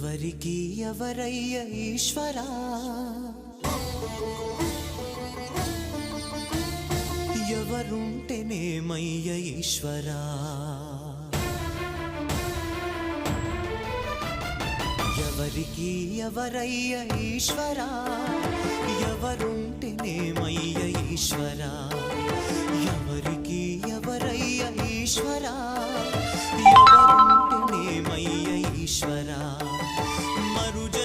ఎవరికి ఎవరయ్య ఈశ్వరా, ఎవరుంటేనేమయ్య ఈశ్వరా, ఎవరికి ఎవరయ్య ఈశ్వరా, ఎవరుంటేనేమయ్య ఈశ్వరా, ఎవరికి ఎవరయ్య ఈశ్వరా, ఎవరుంటేనేమయ్య ఈశ్వరా, మరుజ